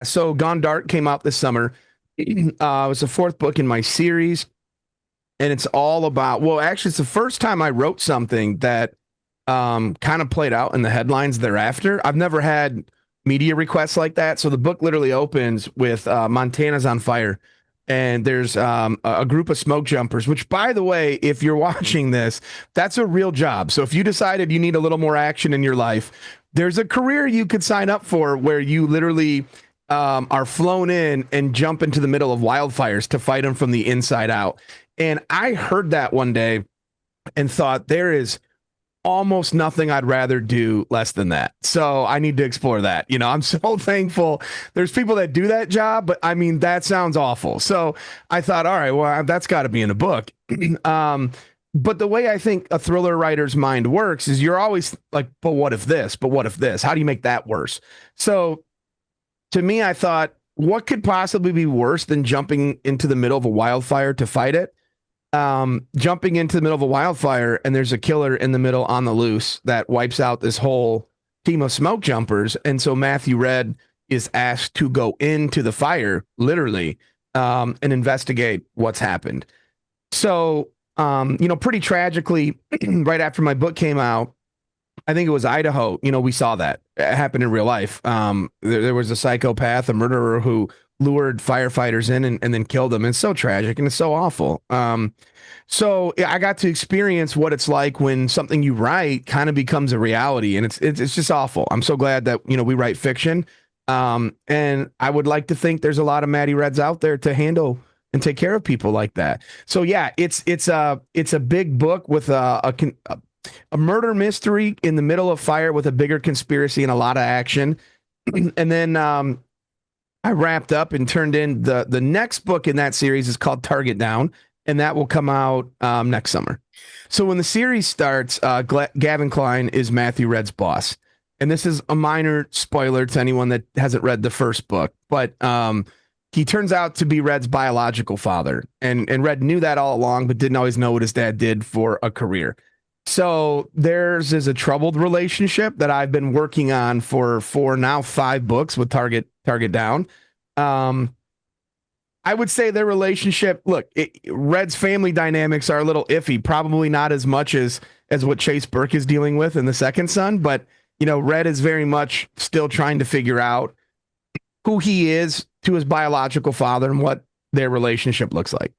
So Gone Dark came out this summer. It was the fourth book in my series, and it's all about. Well, actually, it's the first time I wrote something that kind of played out in the headlines thereafter. I've never had media requests like that. So the book literally opens with Montana's on fire, and there's a group of smoke jumpers. Which, by the way, if you're watching this, that's a real job. So if you decided you need a little more action in your life, there's a career you could sign up for where you literally are flown in and jump into the middle of wildfires to fight them from the inside out. And I heard that one day and thought there is almost nothing I'd rather do less than that. So I need to explore that. I'm so thankful there's people that do that job, but I mean, that sounds awful. So I thought, all right, well, that's got to be in a book. But the way I think a thriller writer's mind works is you're always like, but what if this? But what if this? How do you make that worse? So to me, I thought, what could possibly be worse than jumping into the middle of a wildfire to fight it? Jumping into the middle of a wildfire and there's a killer in the middle on the loose that wipes out this whole team of smoke jumpers. And so Matthew Red is asked to go into the fire, literally, and investigate what's happened. So, pretty tragically, right after my book came out, I think it was Idaho. We saw that it happened in real life. There was a psychopath, a murderer who lured firefighters in and then killed them. And it's so tragic and it's so awful. So yeah, I got to experience what it's like when something you write kind of becomes a reality, and it's just awful. I'm so glad that we write fiction. And I would like to think there's a lot of Matty Reds out there to handle and take care of people like that. So yeah, it's a big book with a murder mystery in the middle of fire with a bigger conspiracy and a lot of action. And then I wrapped up and turned in the next book in that series is called Target Down, and that will come out next summer. So when the series starts, Gavin Klein is Matthew Red's boss, and this is a minor spoiler to anyone that hasn't read the first book, but he turns out to be Red's biological father, and Red knew that all along, but didn't always know what his dad did for a career. So theirs is a troubled relationship that I've been working on for now 5 books with Target Down. I would say their relationship. Look, Red's family dynamics are a little iffy. Probably not as much as what Chase Burke is dealing with in the second son, but Red is very much still trying to figure out who he is to his biological father and what their relationship looks like.